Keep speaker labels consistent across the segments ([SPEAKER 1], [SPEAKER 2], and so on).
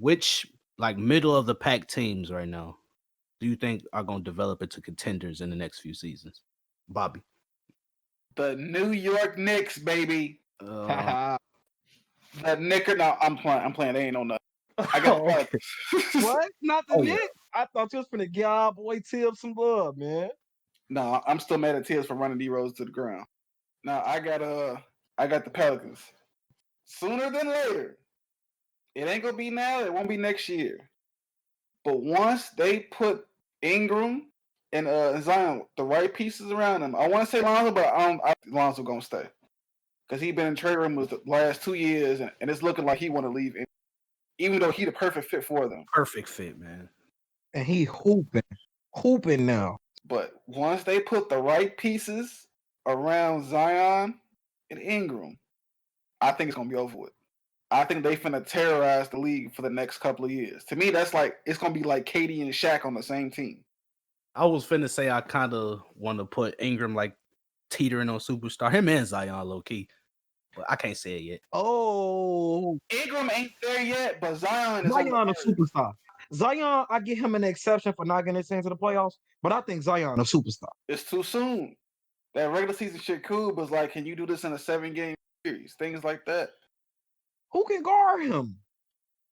[SPEAKER 1] Which like middle of the pack teams right now do you think are going to develop into contenders in the next few seasons? Bobby.
[SPEAKER 2] The New York Knicks, baby.
[SPEAKER 1] Uh,
[SPEAKER 2] The Knicker. No, I'm playing. I'm playing. They ain't no nothing. I got the
[SPEAKER 1] oh, okay.
[SPEAKER 2] Pelicans.
[SPEAKER 3] What? Not the
[SPEAKER 1] Oh yeah.
[SPEAKER 3] Knicks? I thought you was finna give our boy Tib some love, man.
[SPEAKER 2] No, I'm still mad at Tears for running D Rose to the ground. Now I got the Pelicans. Sooner than later. It ain't gonna be now. It won't be next year. But once they put Ingram and Zion, the right pieces around him, I want to say Lonzo, but I think Lonzo gonna stay because he been in trade rumors the last 2 years, and it's looking like he want to leave, even though he the perfect fit for them.
[SPEAKER 1] Perfect fit, man.
[SPEAKER 3] And he hooping now.
[SPEAKER 2] But once they put the right pieces around Zion and Ingram, I think it's gonna be over with. I think they finna terrorize the league for the next couple of years. To me, that's like it's gonna be like KD and Shaq on the same team.
[SPEAKER 1] I was finna say I kind of want to put Ingram like teetering on superstar. Him and Zion low key, but I can't say it yet.
[SPEAKER 3] Oh,
[SPEAKER 2] Ingram ain't there yet, but Zion is on the
[SPEAKER 3] Zion a
[SPEAKER 2] verge.
[SPEAKER 3] superstar. Zion, I give him an exception for not getting his into the playoffs, but I think Zion a superstar.
[SPEAKER 2] It's too soon. That regular season shit cool, but it's like, can you do this in a 7-game series? Things like that.
[SPEAKER 3] Who can guard him?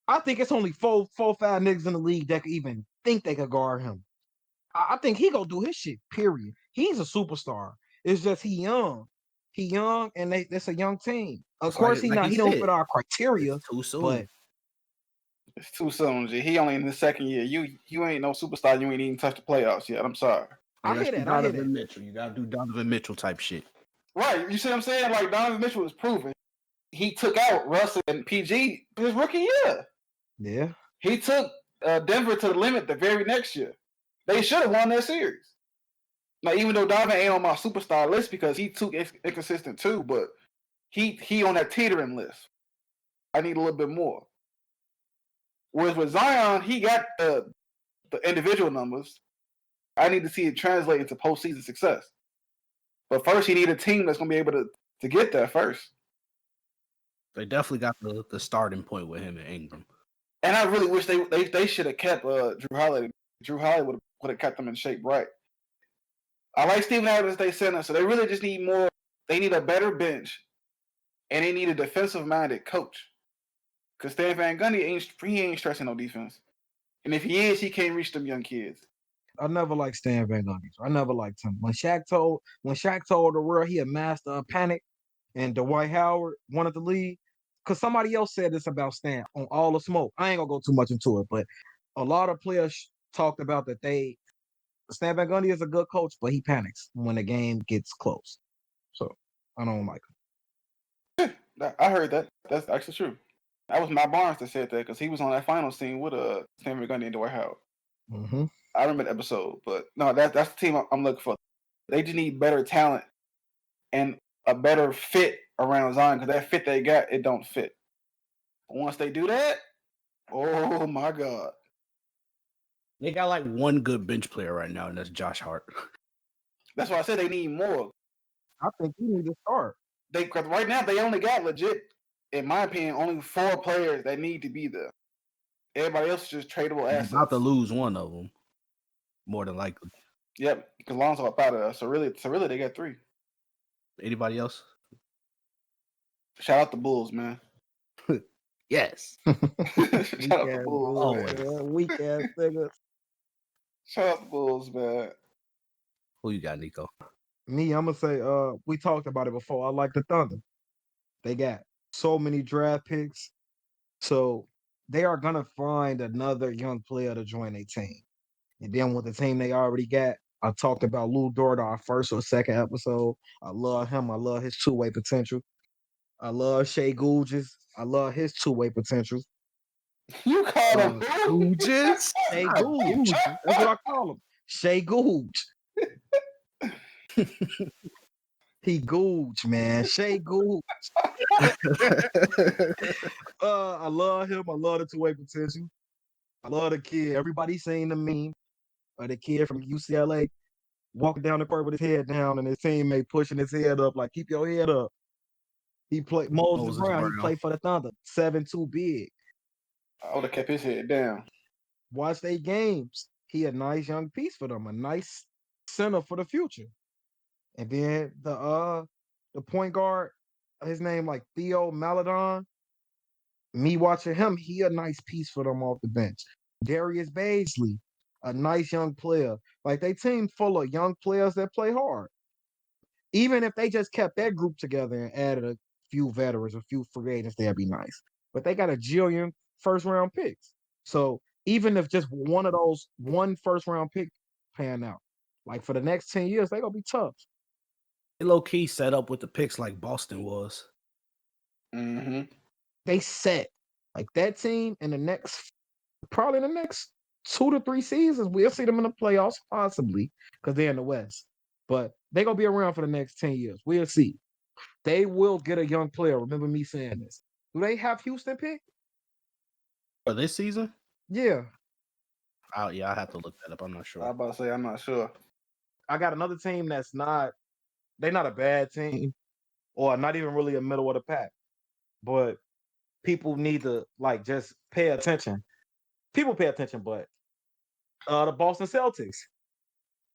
[SPEAKER 3] I think it's only four, 5 niggas in the league that could even think they could guard him. I think he gonna do his shit. Period. He's a superstar. It's just he young. He young, and that's a young team. Of
[SPEAKER 1] It's like
[SPEAKER 3] course, he
[SPEAKER 1] like
[SPEAKER 3] not.
[SPEAKER 1] he
[SPEAKER 3] He don't
[SPEAKER 1] said,
[SPEAKER 3] fit our criteria,
[SPEAKER 1] it's too soon.
[SPEAKER 3] but
[SPEAKER 2] It's too soon, G. He only in his second year. You ain't no superstar. You ain't even touched the playoffs yet. I'm sorry.
[SPEAKER 3] I
[SPEAKER 1] Unless
[SPEAKER 3] hear
[SPEAKER 1] you
[SPEAKER 3] that. I hear
[SPEAKER 1] Donovan
[SPEAKER 3] that.
[SPEAKER 1] Mitchell, you gotta do Donovan Mitchell type shit.
[SPEAKER 2] Right. You see what I'm saying? Like Donovan Mitchell was proven. He took out Russell and PG his rookie year.
[SPEAKER 3] Yeah.
[SPEAKER 2] He took Denver to the limit the very next year. They should have won that series. Now, even though Donovan ain't on my superstar list because he too inconsistent too, but he on that teetering list. I need a little bit more. Whereas with Zion, he got the individual numbers. I need to see it translate into postseason success. But first, he need a team that's going to be able to get there first.
[SPEAKER 1] They definitely got the starting point with him and Ingram.
[SPEAKER 2] And I really wish they should have kept Drew Holiday. Drew Holiday would have kept them in shape right. I like Steven Adams, they center, so they really just need more. They need a better bench, and they need a defensive-minded coach. Because Stan Van Gundy ain't stressing no defense. And if he is, he can't reach them young kids.
[SPEAKER 3] I never liked Stan Van Gundy. I never liked him. When Shaq told the world he had mastered a panic, and Dwight Howard wanted to leave, because somebody else said this about Stan on All the Smoke. I ain't gonna go too much into it, but a lot of players talked about that Stan Van Gundy is a good coach, but he panics when the game gets close. So I don't like him.
[SPEAKER 2] I heard that. That's actually true. That was Matt Barnes that said that because he was on that final scene with Stan Van Gundy and Dwight Howard.
[SPEAKER 3] Mm-hmm.
[SPEAKER 2] I remember the episode, but no, that's the team I'm looking for. They just need better talent and a better fit around Zion because that fit they got, it don't fit. Once they do that, oh my God.
[SPEAKER 1] They got like one good bench player right now, and that's Josh Hart.
[SPEAKER 2] That's why I said they need more.
[SPEAKER 3] I think he need to start.
[SPEAKER 2] Because right now they only got legit, in my opinion, only 4 players that need to be there. Everybody else is just tradable assets.
[SPEAKER 1] About to lose one of them, more than likely.
[SPEAKER 2] Yep, because Lonzo up out of us. So really, they got 3.
[SPEAKER 1] Anybody else?
[SPEAKER 2] Shout out the Bulls, man.
[SPEAKER 1] Yes.
[SPEAKER 2] Shout out the Bulls.
[SPEAKER 1] Always.
[SPEAKER 3] Weak ass niggas.
[SPEAKER 2] Shout out the Bulls, man.
[SPEAKER 1] Who you got, Nico?
[SPEAKER 3] Me, I'm gonna say, we talked about it before. I like the Thunder. They got so many draft picks, so they are gonna find another young player to join their team. And then with the team they already got, I talked about Lou Dort our first or second episode. I love him. I love his two-way potential. I love Shea-Gilgeous. I love his two-way potential.
[SPEAKER 2] You call him who?
[SPEAKER 1] Gilgeous?
[SPEAKER 3] Shea-Gilgeous. That's what I call him. Shea-Gilgeous. He Gooch, man. Shea-Gilgeous. I love him. I love the two-way potential. I love the kid. Everybody seen the meme of the kid from UCLA walking down the court with his head down and his teammate pushing his head up, like, keep your head up. He played Moses Brown. He played for the Thunder. 7'2" big.
[SPEAKER 2] I would have kept his head down.
[SPEAKER 3] Watch their games. He a nice young piece for them, a nice center for the future. And then the point guard, his name like Theo Maladon. Me watching him, he a nice piece for them off the bench. Darius Baisley, a nice young player. Like they team full of young players that play hard. Even if they just kept that group together and added a few veterans, a few free agents, that'd be nice. But they got a jillion first round picks. So even if just one of those one first round pick pan out, like for the next 10 years, they gonna be tough.
[SPEAKER 1] They low key set up with the picks like Boston was.
[SPEAKER 2] Mm-hmm.
[SPEAKER 3] They set like that team in the next, probably the next 2 to 3 seasons. We'll see them in the playoffs, possibly, because they're in the West. But they're gonna be around for the next 10 years. We'll see. They will get a young player. Remember me saying this. Do they have Houston pick?
[SPEAKER 1] For this season?
[SPEAKER 3] Yeah.
[SPEAKER 1] Yeah, I have to look that up. I'm not
[SPEAKER 2] I
[SPEAKER 1] sure.
[SPEAKER 2] was about to say I'm not sure.
[SPEAKER 3] I got another team that's they're not a bad team or not even really a middle of the pack. But people need to like just pay attention. People pay attention, but the Boston Celtics.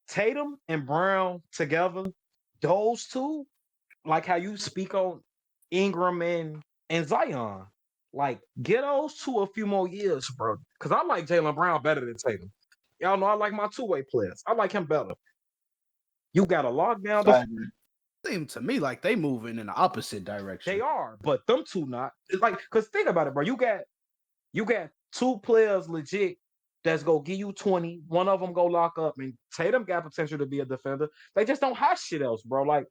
[SPEAKER 3] Tatum and Brown together, those two, like how you speak on Ingram and Zion. Like, get those two a few more years, bro. Because I like Jaylen Brown better than Tatum. Y'all know I like my two-way players. I like him better. You got a lockdown.
[SPEAKER 2] I agree.
[SPEAKER 1] Seem to me like they moving in the opposite direction.
[SPEAKER 3] They are, but them two not. It's like, because think about it, bro. You got two players legit that's gonna give you 20. One of them go lock up, and Tatum got potential to be a defender. They just don't have shit else, bro. Like,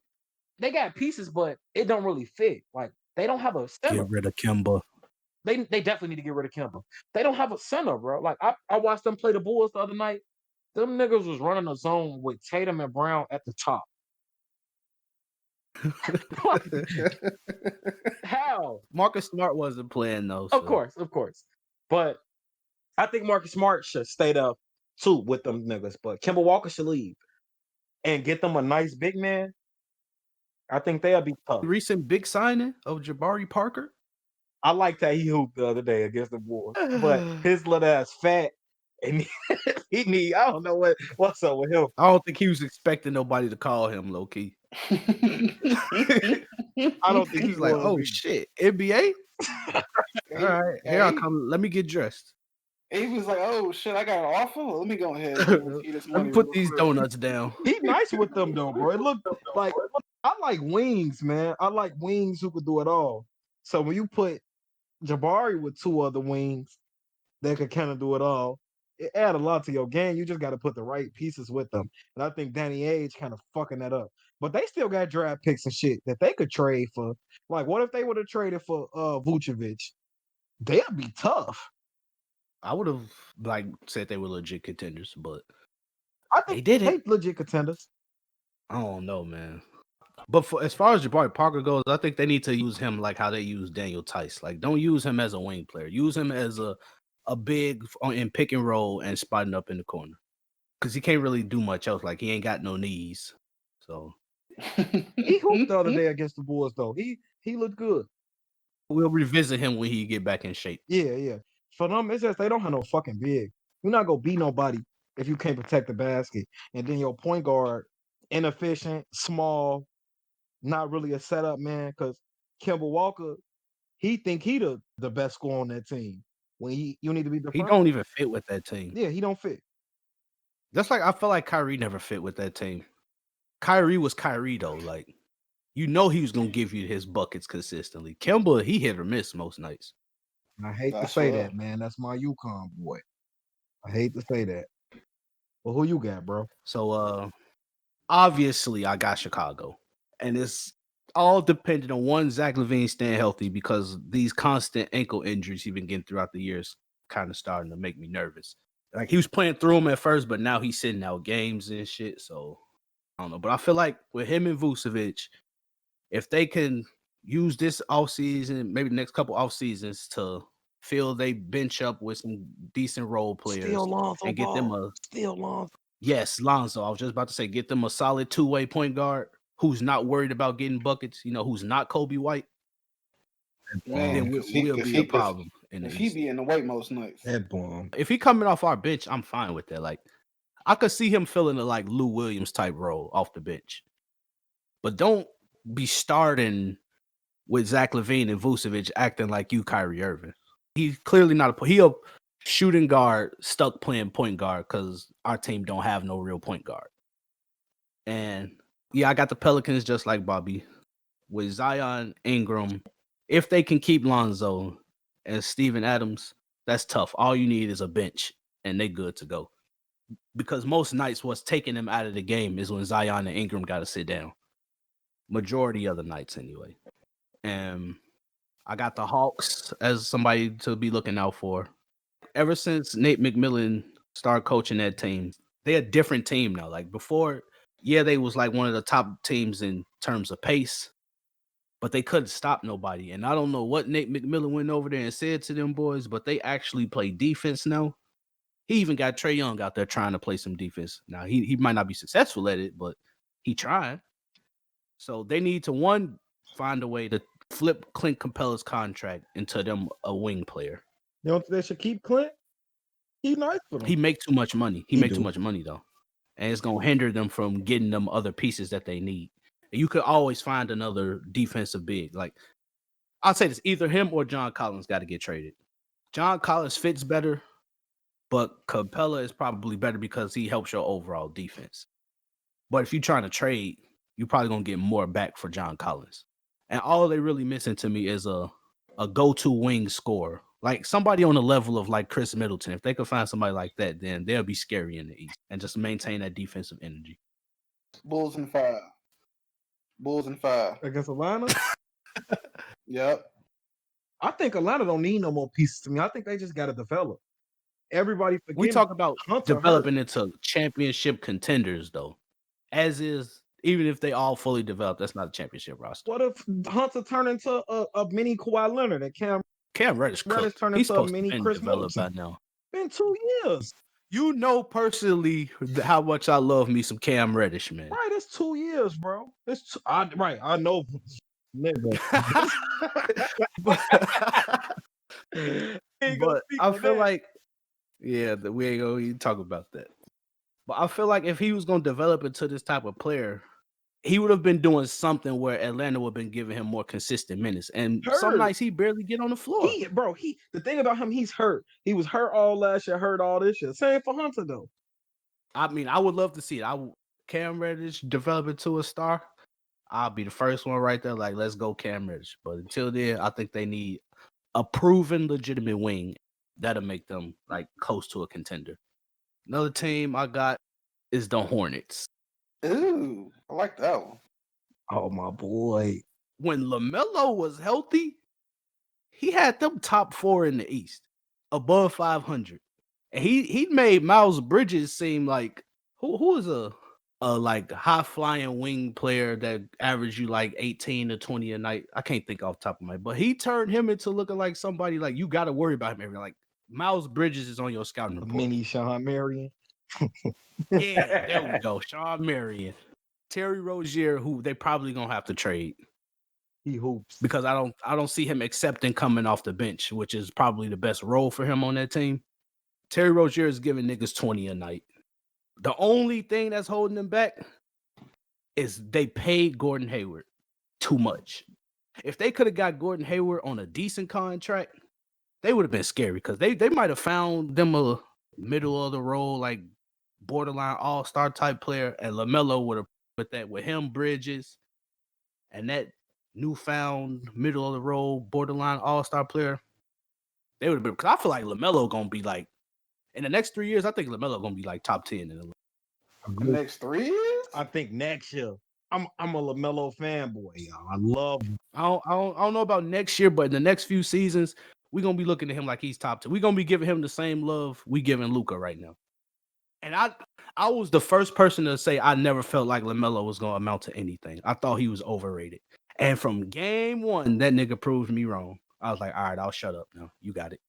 [SPEAKER 3] they got pieces, but it don't really fit. Like, they don't have a center.
[SPEAKER 1] Get rid of Kemba.
[SPEAKER 3] They definitely need to get rid of Kemba. They don't have a center, bro. Like, I watched them play the Bulls the other night. Them niggas was running a zone with Tatum and Brown at the top. How?
[SPEAKER 1] Marcus Smart wasn't playing though. So.
[SPEAKER 3] Of course. But I think Marcus Smart should stay there too with them niggas. But Kemba Walker should leave and get them a nice big man. I think they'll be tough.
[SPEAKER 1] Recent big signing of Jabari Parker.
[SPEAKER 3] I liked how he hooped the other day against the Bulls, but his little ass fat and he need. I don't know what's up with him.
[SPEAKER 1] I don't think he was expecting nobody to call him low key.
[SPEAKER 3] I don't think
[SPEAKER 1] he was like, "Oh shit, NBA." All right, here I come. Let me get dressed.
[SPEAKER 2] He was like, "Oh shit, I got an offer. Let me go ahead.
[SPEAKER 1] Let me put these donuts down."
[SPEAKER 3] He nice with them though, bro. It looked like I like wings, man. I like wings who could do it all. So when you put Jabari with two other wings that could kind of do it all, it add a lot to your game. You just got to put the right pieces with them. And I think Danny Ainge kind of fucking that up. But they still got draft picks and shit that they could trade for. Like, what if they would have traded for Vucevic? They'd be tough.
[SPEAKER 1] I would have like said they were legit contenders, but
[SPEAKER 3] I think
[SPEAKER 1] they didn't.
[SPEAKER 3] They legit contenders.
[SPEAKER 1] I don't know, man. But as far as Jabari Parker goes, I think they need to use him like how they use Daniel Tice. Like, don't use him as a wing player. Use him as a big in pick and roll and spotting up in the corner. Because he can't really do much else. Like, he ain't got no knees. So
[SPEAKER 3] he hooped the other day against the Bulls, though. He looked good.
[SPEAKER 1] We'll revisit him when he get back in shape.
[SPEAKER 3] Yeah. For them, it's just they don't have no fucking big. You're not gonna beat nobody if you can't protect the basket. And then your point guard, inefficient, small, not really a setup man. Because Kemba Walker, he think he the best scorer on that team. When you need to be the
[SPEAKER 1] He don't even fit with that team.
[SPEAKER 3] Yeah, he don't fit.
[SPEAKER 1] That's like I feel like Kyrie never fit with that team. Kyrie was Kyrie though. Like, you know he was gonna give you his buckets consistently. Kemba, he hit or miss most nights.
[SPEAKER 3] I hate to say that, man. That's my UConn boy. I hate to say that. Well, who you got, bro?
[SPEAKER 1] So obviously I got Chicago. And it's all dependent on one, Zach LaVine staying healthy, because these constant ankle injuries he's been getting throughout the years kind of starting to make me nervous. Like, he was playing through them at first, but now he's sitting out games and shit. So I don't know. But I feel like with him and Vucevic, if they can use this offseason, maybe the next couple off seasons, to fill they bench up with some decent role players and get them
[SPEAKER 3] Lonzo.
[SPEAKER 1] Yes, Lonzo. I was just about to say, get them a solid two-way point guard who's not worried about getting buckets, who's not Kobe White.
[SPEAKER 2] Man,
[SPEAKER 1] then we'll be a problem. in the
[SPEAKER 2] If he
[SPEAKER 1] East.
[SPEAKER 2] be in the weight most nights.
[SPEAKER 3] That bomb.
[SPEAKER 1] If he coming off our bench, I'm fine with that. Like, I could see him filling a like Lou Williams type role off the bench. But don't be starting with Zach LaVine and Vucevic acting like you Kyrie Irving. He's clearly not he a shooting guard stuck playing point guard because our team don't have no real point guard. And yeah, I got the Pelicans just like Bobby with Zion, Ingram. If they can keep Lonzo and Steven Adams, that's tough. All you need is a bench and they good to go. Because most nights what's taking them out of the game is when Zion and Ingram got to sit down. Majority of the nights anyway. And I got the Hawks as somebody to be looking out for. Ever since Nate McMillan started coaching that team, they're a different team now. Like before, yeah, they was like one of the top teams in terms of pace, but they couldn't stop nobody. And I don't know what Nate McMillan went over there and said to them boys, but they actually play defense now. He even got Trae Young out there trying to play some defense. Now, he might not be successful at it, but he tried. So they need to, find a way to flip Clint Capella's contract into them a wing player.
[SPEAKER 3] You don't think they should keep Clint? He's nice for them.
[SPEAKER 1] He make too much money. He
[SPEAKER 3] He
[SPEAKER 1] make
[SPEAKER 3] do.
[SPEAKER 1] too much money, though. And it's going to hinder them from getting them other pieces that they need. And you could always find another defensive big. Like, I'll say this, either him or John Collins got to get traded. John Collins fits better, but Capella is probably better because he helps your overall defense. But if you're trying to trade, you're probably going to get more back for John Collins. And all they really missing to me is a go-to wing scorer. Like somebody on the level of like Chris Middleton. If they could find somebody like that, then they'll be scary in the East and just maintain that defensive energy.
[SPEAKER 2] Bulls in 5. Bulls in 5.
[SPEAKER 3] Against Atlanta?
[SPEAKER 2] Yep.
[SPEAKER 3] I think Atlanta don't need no more pieces to me. I think they just got to develop. Everybody forget.
[SPEAKER 1] We talk about
[SPEAKER 3] Hunter
[SPEAKER 1] developing into championship contenders, though. As is, even if they all fully developed, that's not a championship roster.
[SPEAKER 3] What if Hunter turned into a mini Kawhi Leonard and
[SPEAKER 1] Cam Reddish cooked.
[SPEAKER 3] turned
[SPEAKER 1] He's
[SPEAKER 3] into a
[SPEAKER 1] supposed
[SPEAKER 3] mini
[SPEAKER 1] to be
[SPEAKER 3] Chris
[SPEAKER 1] developed by
[SPEAKER 3] Middleton?
[SPEAKER 1] now.
[SPEAKER 3] Been 2 years.
[SPEAKER 1] You know personally how much I love me some Cam Reddish, man.
[SPEAKER 3] Right, it's 2 years, bro. I know.
[SPEAKER 1] But I feel like, yeah, we ain't gonna even talk about that. But I feel like if he was gonna develop into this type of player, he would have been doing something where Atlanta would have been giving him more consistent minutes. And some nights he barely get on the floor.
[SPEAKER 3] The thing about him, he's hurt. He was hurt all last year, hurt all this year. Same for Hunter, though.
[SPEAKER 1] I mean, I would love to see it. Cam Reddish develop into a star. I'll be the first one right there. Like, let's go Cam Reddish. But until then, I think they need a proven, legitimate wing that'll make them like close to a contender. Another team I got is the Hornets.
[SPEAKER 2] Ooh, I like that one.
[SPEAKER 3] Oh, my boy.
[SPEAKER 1] When LaMelo was healthy, he had them top 4 in the East, above 500. And he made Miles Bridges seem like who is a like high flying wing player that averaged you like 18 to 20 a night. I can't think off the top of my head, but he turned him into looking like somebody like you got to worry about him every like Miles Bridges is on your scouting report.
[SPEAKER 3] Mini Sean Marion.
[SPEAKER 1] Yeah, there we go. Sean Marion. Terry Rozier, who they probably gonna have to trade.
[SPEAKER 3] He hoops.
[SPEAKER 1] Because I don't see him accepting coming off the bench, which is probably the best role for him on that team. Terry Rozier is giving niggas 20 a night. The only thing that's holding them back is they paid Gordon Hayward too much. If they could have got Gordon Hayward on a decent contract, they would have been scary because they might have found them a middle of the road, like borderline all-star type player, and LaMelo would have put that with him, Bridges, and that newfound middle of the road borderline all-star player. They would have been, because I feel like LaMelo gonna be like in the next 3 years. I think LaMelo gonna be like top 10 in the league.
[SPEAKER 2] The next 3 years?
[SPEAKER 3] I think next year. I'm a LaMelo fanboy, y'all. I love him.
[SPEAKER 1] I don't know about next year, but in the next few seasons, we're gonna be looking at him like he's top 10. We're gonna be giving him the same love we giving Luka right now. And I was the first person to say I never felt like LaMelo was gonna amount to anything. I thought he was overrated. And from game one, that nigga proved me wrong. I was like, all right, I'll shut up now. You got it.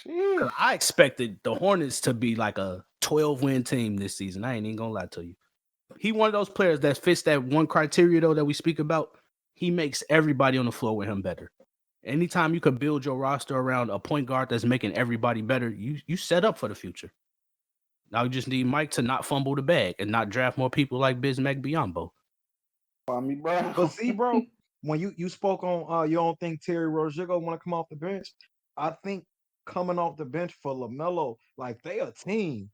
[SPEAKER 2] Sheesh.
[SPEAKER 1] I expected the Hornets to be like a 12-win team this season. I ain't even gonna lie to you. He one of those players that fits that one criteria, though, that we speak about. He makes everybody on the floor with him better. Anytime you could build your roster around a point guard that's making everybody better, you set up for the future. Now you just need Mike to not fumble the bag and not draft more people like Bismack Biyombo.
[SPEAKER 2] Kwame Brown.
[SPEAKER 3] But see, bro, when you spoke on you don't think Terry Rozier want to come off the bench? I think coming off the bench for LaMelo, like they a team.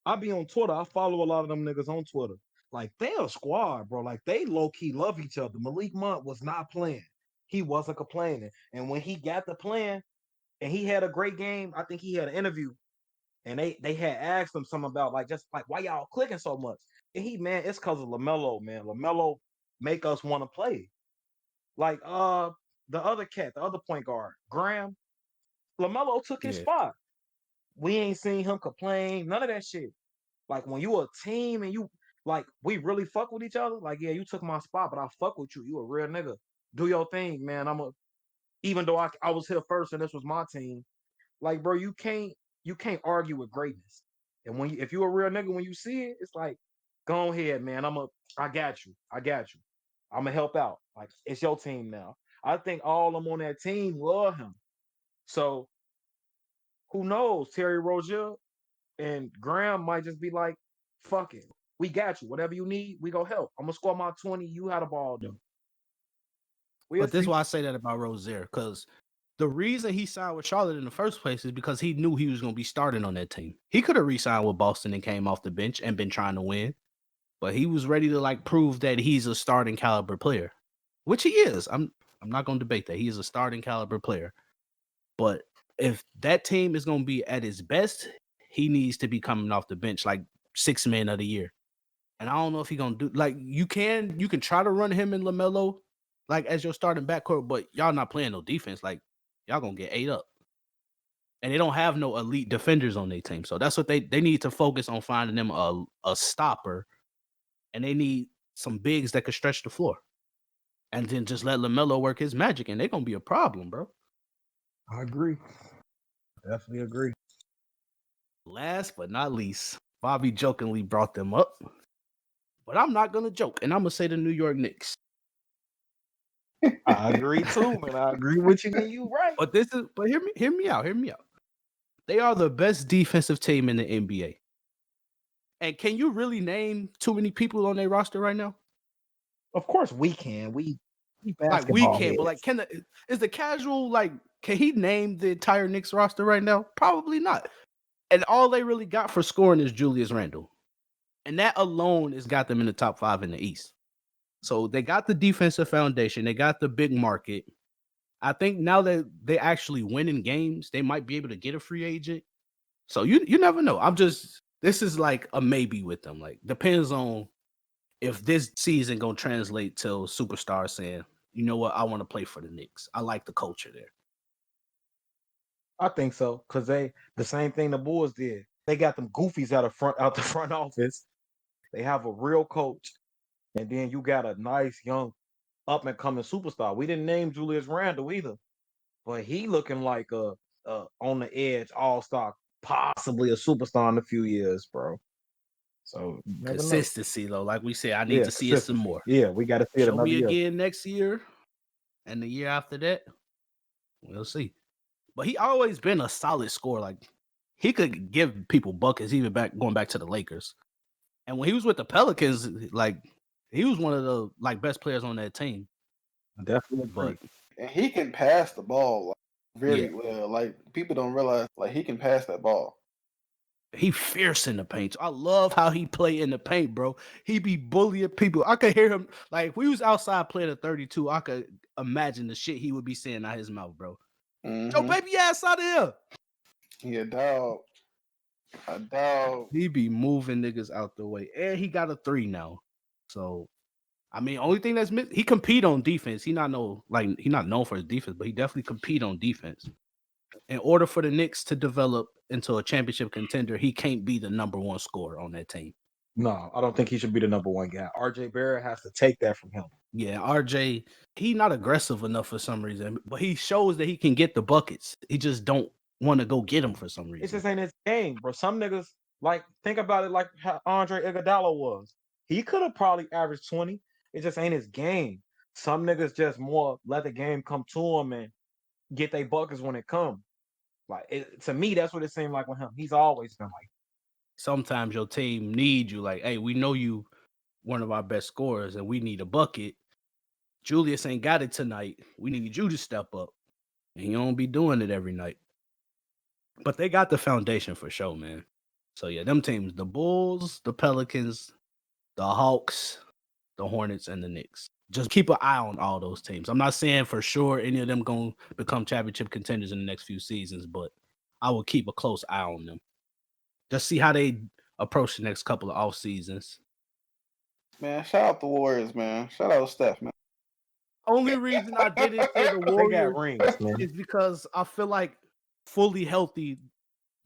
[SPEAKER 3] I be on Twitter. I follow a lot of them niggas on Twitter. Like they a squad, bro. Like they low key love each other. Malik Monk was not playing. He wasn't complaining. And when he got the plan and he had a great game, I think he had an interview and they had asked him something about like just like why y'all clicking so much. And he man, it's because of LaMelo, man. LaMelo make us want to play. Like the other cat, the other point guard, Graham, LaMelo took his
[SPEAKER 1] Yeah.
[SPEAKER 3] spot. We ain't seen him complain, none of that shit. Like when you a team and you like we really fuck with each other, like yeah, you took my spot, but I fuck with you. You a real nigga. Do your thing, man. Even though I was here first and this was my team, like bro, you can't argue with greatness. And when if you a real nigga when you see it, it's like, go ahead, man. I got you. I got you. I'm gonna help out. Like it's your team now. I think all them on that team love him. So who knows? Terry Rozier and Graham might just be like, fuck it. We got you. Whatever you need, we go help. I'm gonna score my 20. You had a ball though. We'll
[SPEAKER 1] But this is
[SPEAKER 3] see.
[SPEAKER 1] why I say that about Rozier, because the reason he signed with Charlotte in the first place is because he knew he was going to be starting on that team. He could have re-signed with Boston and came off the bench and been trying to win, but he was ready to like prove that he's a starting caliber player, which he is. I'm not going to debate that. He is a starting caliber player. But if that team is going to be at its best, he needs to be coming off the bench like 6 man of the year. And I don't know if he's gonna do like you can try to run him and LaMelo like as your starting backcourt, but y'all not playing no defense. Like y'all gonna get ate up. And they don't have no elite defenders on their team. So that's what they need to focus on, finding them a stopper, and they need some bigs that could stretch the floor. And then just let LaMelo work his magic, and they're gonna be a problem, bro.
[SPEAKER 3] I agree. Definitely agree.
[SPEAKER 1] Last but not least, Bobby jokingly brought them up. But I'm not gonna joke, and I'm gonna say the New York Knicks.
[SPEAKER 3] I agree too, man. I agree with you, and you right.
[SPEAKER 1] But hear me out. They are the best defensive team in the NBA. And can you really name too many people on their roster right now?
[SPEAKER 3] Of course we can. We
[SPEAKER 1] Like we
[SPEAKER 3] basketball
[SPEAKER 1] can, but
[SPEAKER 3] heads.
[SPEAKER 1] like is the casual like can he name the entire Knicks roster right now? Probably not. And all they really got for scoring is Julius Randle. And that alone has got them in the top 5 in the East. So they got the defensive foundation, they got the big market. I think now that they actually winning games, they might be able to get a free agent. So you never know. This is like a maybe with them. Like depends on if this season gonna translate to superstars saying, you know what, I want to play for the Knicks. I like the culture there.
[SPEAKER 3] I think so, because they the same thing the Bulls did. They got them goofies out the front office. They have a real coach, and then you got a nice young up and coming superstar. We didn't name Julius Randle either, but he looking like a on the edge all star, possibly a superstar in a few years, bro. So you never know.
[SPEAKER 1] Consistency though, like we said, I need
[SPEAKER 3] Yeah,
[SPEAKER 1] to see it some
[SPEAKER 3] consistency.
[SPEAKER 1] more.
[SPEAKER 3] Yeah, we got to see it
[SPEAKER 1] Show
[SPEAKER 3] another
[SPEAKER 1] me
[SPEAKER 3] year.
[SPEAKER 1] again next year, and the year after that, we'll see. But he always been a solid scorer. Like he could give people buckets, even going back to the Lakers. And when he was with the Pelicans, like he was one of the like best players on that team.
[SPEAKER 3] I definitely agree.
[SPEAKER 1] But
[SPEAKER 2] And he can pass the ball like, very
[SPEAKER 1] yeah,
[SPEAKER 2] well. Like people don't realize like he can pass that ball.
[SPEAKER 1] he fierce in the paint. I love how he play in the paint, bro. He be bullying people. I could hear him like if we was outside playing a 32. I could imagine the shit he would be saying out his mouth, bro. Yo, baby ass out of here.
[SPEAKER 2] He a dog. A dog.
[SPEAKER 1] He be moving niggas out the way, and he got a 3 now. So, I mean, only thing that's missing, he compete on defense. He not known for his defense, but he definitely compete on defense. In order for the Knicks to develop into a championship contender, he can't be the number 1 scorer on that team.
[SPEAKER 3] No, I don't think he should be the number 1 guy. RJ Barrett has to take that from him.
[SPEAKER 1] Yeah, RJ, he not aggressive enough for some reason, but he shows that he can get the buckets. He just don't want to go get them for some
[SPEAKER 3] It
[SPEAKER 1] reason.
[SPEAKER 3] just ain't his game, bro. Some niggas like think about it like how Andre Iguodala was. He could have probably averaged 20. It just ain't his game. Some niggas just more let the game come to him, and get their buckets when it comes. Like to me, that's what it seemed like with him. He's always been like.
[SPEAKER 1] Sometimes your team needs you. Like, hey, we know you one of our best scorers, and we need a bucket. Julius ain't got it tonight. We need you to step up, and you don't be doing it every night. But they got the foundation for sure, man. So yeah, them teams: the Bulls, the Pelicans, the Hawks, the Hornets, and the Knicks. Just keep an eye on all those teams. I'm not saying for sure any of them going to become championship contenders in the next few seasons, but I will keep a close eye on them. Just see how they approach the next couple of off seasons.
[SPEAKER 2] Man, shout out the Warriors, man. Shout out Steph, man.
[SPEAKER 1] Only reason I didn't say the
[SPEAKER 3] They
[SPEAKER 1] Warriors
[SPEAKER 3] got rings, man.
[SPEAKER 1] is because I feel like fully healthy,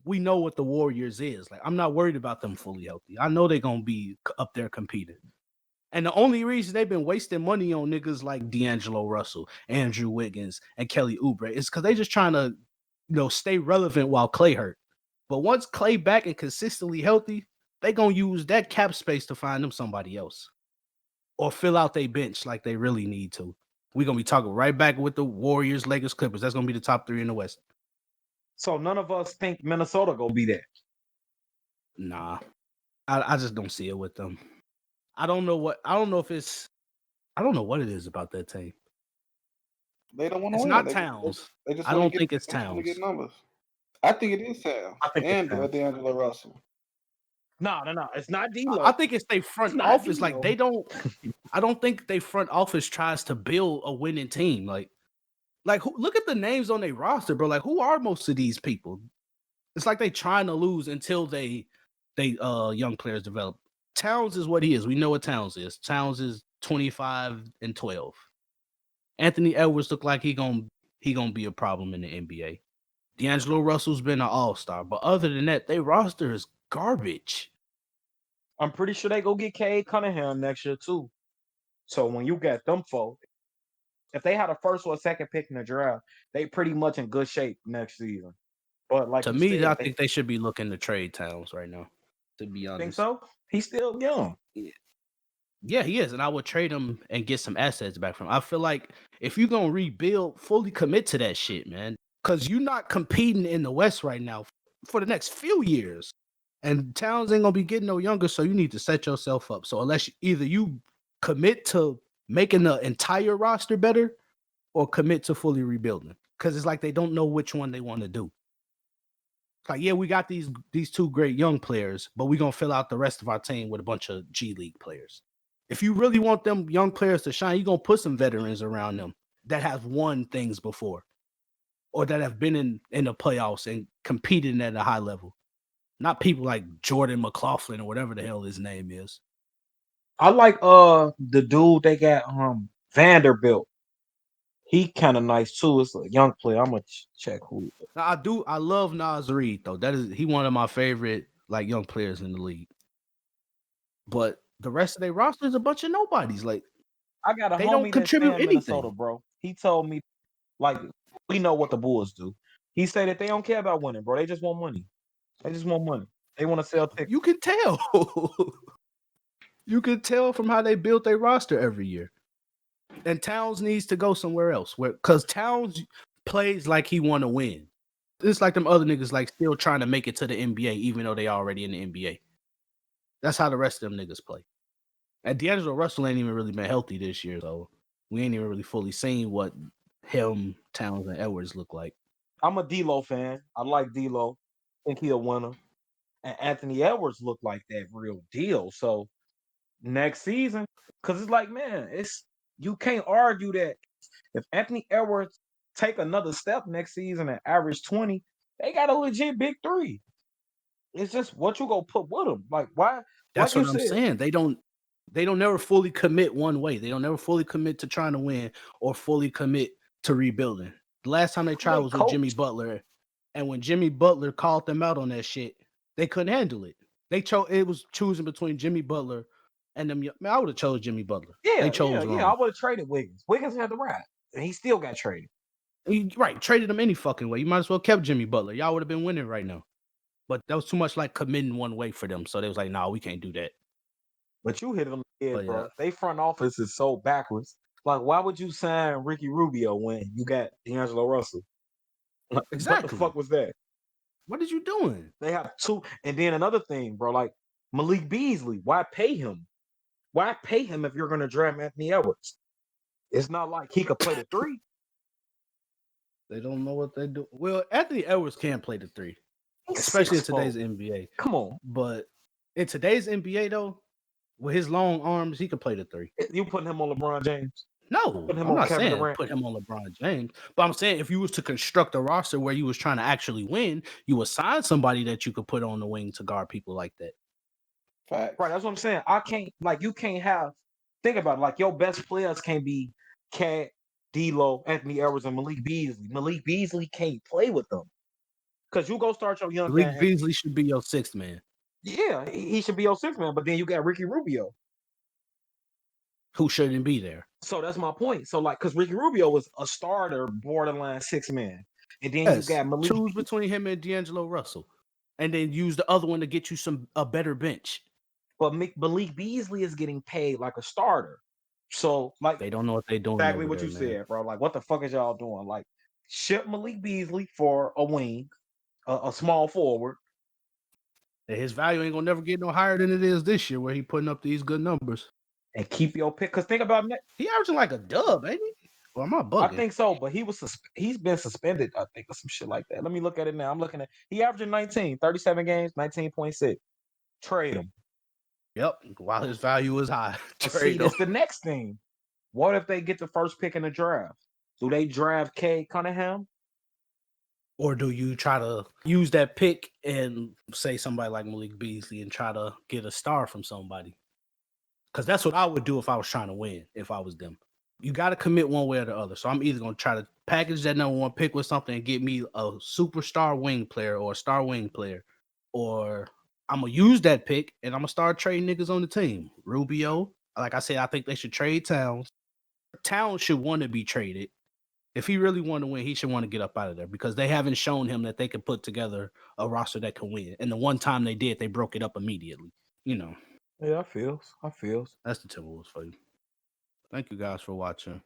[SPEAKER 1] we know what the Warriors is. Like, I'm not worried about them fully healthy. I know they're going to be up there competing. And the only reason they've been wasting money on niggas like D'Angelo Russell, Andrew Wiggins, and Kelly Oubre is because they just trying to, stay relevant while Clay hurt. But once Clay back and consistently healthy, they gonna use that cap space to find them somebody else, or fill out their bench like they really need to. We're gonna be talking right back with the Warriors, Lakers, Clippers. That's gonna be the top three in the West.
[SPEAKER 3] So none of us think Minnesota gonna be there.
[SPEAKER 1] Nah, I just don't see it with them. I don't know what it is about that team.
[SPEAKER 2] They don't want to
[SPEAKER 1] It's
[SPEAKER 2] win.
[SPEAKER 1] not Towns.
[SPEAKER 2] They just
[SPEAKER 1] I
[SPEAKER 2] wanna
[SPEAKER 1] don't
[SPEAKER 2] get,
[SPEAKER 1] think it's
[SPEAKER 2] they just wanna
[SPEAKER 1] Towns.
[SPEAKER 2] get numbers. I think it is Towns.
[SPEAKER 3] I think it's
[SPEAKER 2] And
[SPEAKER 3] Towns.
[SPEAKER 2] D'Angelo Russell.
[SPEAKER 3] No. It's not D'Lo.
[SPEAKER 1] I think it's their front
[SPEAKER 3] not
[SPEAKER 1] office. Like,
[SPEAKER 3] D'Lo.
[SPEAKER 1] they don't. I don't think their front office tries to build a winning team. Like look at the names on their roster, bro. Like, who are most of these people? It's like they trying to lose until they young players develop. Towns is what he is. We know what Towns is. Towns is 25 and 12. Anthony Edwards look like he gonna be a problem in the NBA. D'Angelo Russell's been an all-star, but other than that, their roster is garbage.
[SPEAKER 3] I'm pretty sure they go get Cade Cunningham next year too. So when you got them folks, if they had a first or a second pick in the draft, they pretty much in good shape next season. But like
[SPEAKER 1] To
[SPEAKER 3] you
[SPEAKER 1] me, I
[SPEAKER 3] said,
[SPEAKER 1] think they should be looking to trade Towns right now, to be honest.
[SPEAKER 3] think so? He's still young.
[SPEAKER 1] Yeah, he is, and I would trade him and get some assets back from him. I feel like if you're gonna rebuild, fully commit to that shit, man. Because you're not competing in the West right now for the next few years. And Towns ain't gonna be getting no younger, so you need to set yourself up. So unless either you commit to making the entire roster better or commit to fully rebuilding. Because it's like they don't know which one they want to do. Like, yeah, we got these two great young players, but we're gonna fill out the rest of our team with a bunch of G League players. If you really want them young players to shine, you're gonna put some veterans around them that have won things before, or that have been in the playoffs and competed at a high level. Not people like Jordan McLaughlin or whatever the hell his name is.
[SPEAKER 3] I like the dude they got Vanderbilt. He kind of nice too. It's a young player. I'm gonna check who.
[SPEAKER 1] Now, I love Nas Reed though. He one of my favorite like young players in the league. But the rest of their roster is a bunch of nobodies. Like,
[SPEAKER 3] I got a
[SPEAKER 1] they
[SPEAKER 3] homie
[SPEAKER 1] don't
[SPEAKER 3] that's
[SPEAKER 1] contribute
[SPEAKER 3] in Minnesota,
[SPEAKER 1] anything.
[SPEAKER 3] bro. He told me like we know what the Bulls do. He said that they don't care about winning, bro. They just want money. They just want money. They want to sell tickets.
[SPEAKER 1] You can tell. You can tell from how they built their roster every year. And Towns needs to go somewhere else. Because Towns plays like he want to win. It's like them other niggas like still trying to make it to the NBA, even though they already in the NBA. That's how the rest of them niggas play. And D'Angelo Russell ain't even really been healthy this year, so we ain't even really fully seen what him, Towns, and Edwards look like.
[SPEAKER 3] I'm a D'Lo fan. I like D'Lo. Think he a winner. And Anthony Edwards looked like that real deal. So next season, because it's like, man, you can't argue that if Anthony Edwards take another step next season and average 20, they got a legit big three. It's just what you gonna put with them. Like why?
[SPEAKER 1] That's
[SPEAKER 3] Like
[SPEAKER 1] what
[SPEAKER 3] you
[SPEAKER 1] I'm
[SPEAKER 3] said,
[SPEAKER 1] saying. They don't never fully commit one way. They don't never fully commit to trying to win or fully commit to rebuilding. The last time they tried was with Jimmy Butler, and when Jimmy Butler called them out on that shit, they couldn't handle it. It was choosing between Jimmy Butler and them. Man, I would have chose Jimmy Butler. They chose wrong.
[SPEAKER 3] I would have traded Wiggins. Wiggins had the ride, and he still got traded.
[SPEAKER 1] Right, traded him any fucking way. You might as well kept Jimmy Butler. Y'all would have been winning right now. But that was too much like committing one way for them. So they was like, nah, we can't do that.
[SPEAKER 3] But you hit it on the head,
[SPEAKER 1] But,
[SPEAKER 3] bro.
[SPEAKER 1] yeah.
[SPEAKER 3] They front office is so backwards. Like, why would you sign Ricky Rubio when you got D'Angelo Russell? Like, what the
[SPEAKER 1] Exactly.
[SPEAKER 3] fuck was that?
[SPEAKER 1] What is you doing?
[SPEAKER 3] They have two. And then another thing, bro, like Malik Beasley, why pay him? Why pay him if you're going to draft Anthony Edwards? It's not like he could play the 3.
[SPEAKER 1] They don't know what they do. Well, Anthony Edwards can play the 3,
[SPEAKER 3] He's
[SPEAKER 1] especially in
[SPEAKER 3] 6'4".
[SPEAKER 1] today's NBA.
[SPEAKER 3] Come on.
[SPEAKER 1] But in today's NBA, though, with his long arms, he can play the 3.
[SPEAKER 3] You putting him on LeBron James?
[SPEAKER 1] No,
[SPEAKER 3] Putting him
[SPEAKER 1] I'm
[SPEAKER 3] on
[SPEAKER 1] not
[SPEAKER 3] Kevin
[SPEAKER 1] saying
[SPEAKER 3] Durant?
[SPEAKER 1] put him on LeBron James, but I'm saying if you was to construct a roster where you was trying to actually win, you would sign somebody that you could put on the wing to guard people like that.
[SPEAKER 2] Facts.
[SPEAKER 3] Right, that's what I'm saying. I can't, like, you can't have, think about it, like, your best players can't be Cat, D'Lo, Anthony Edwards, and Malik Beasley. Malik Beasley can't play with them. Because you go start your young
[SPEAKER 1] Malik
[SPEAKER 3] man.
[SPEAKER 1] Beasley should be your 6th man.
[SPEAKER 3] Yeah, he should be your 6th man, but then you got Ricky Rubio.
[SPEAKER 1] Who shouldn't be there.
[SPEAKER 3] So that's my point. So, like, because Ricky Rubio was a starter, borderline 6 man. And then you got Malik.
[SPEAKER 1] Choose between him and D'Angelo Russell. And then use the other one to get you a better bench.
[SPEAKER 3] But Malik Beasley is getting paid like a starter. So, like,
[SPEAKER 1] they don't know what they're doing.
[SPEAKER 3] Exactly what
[SPEAKER 1] there,
[SPEAKER 3] you
[SPEAKER 1] man.
[SPEAKER 3] said, bro. Like, what the fuck is y'all doing? Like, ship Malik Beasley for a wing, a small forward.
[SPEAKER 1] And his value ain't gonna never get no higher than it is this year, where he putting up these good numbers.
[SPEAKER 3] And keep your pick. Because think about it.
[SPEAKER 1] He averaging like a dub, ain't he? Or am I bugging?
[SPEAKER 3] I think so, but he's been suspended, I think, or some shit like that. Let me look at it now. I'm looking at he averaging 37 games, 19.6. Trade him.
[SPEAKER 1] Yep. While his value is high.
[SPEAKER 3] See, that's the next thing. What if they get the first pick in the draft? Do they draft Cade Cunningham?
[SPEAKER 1] Or do you try to use that pick and say somebody like Malik Beasley and try to get a star from somebody? Because that's what I would do if I was trying to win, if I was them. You got to commit one way or the other. So I'm either going to try to package that number 1 pick with something and get me a superstar wing player or a star wing player, or I'm going to use that pick and I'm going to start trading niggas on the team. Rubio, like I said, I think they should trade Towns. Towns should want to be traded. If he really want to win, he should want to get up out of there because they haven't shown him that they can put together a roster that can win. And the one time they did, they broke it up immediately. You know.
[SPEAKER 3] Yeah, I feels.
[SPEAKER 1] That's the Timberwolves for you. Thank you guys for watching.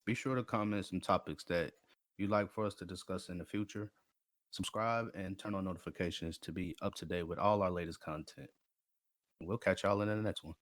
[SPEAKER 1] Be sure to comment some topics that you'd like for us to discuss in the future. Subscribe and turn on notifications to be up to date with all our latest content. We'll catch y'all in the next one.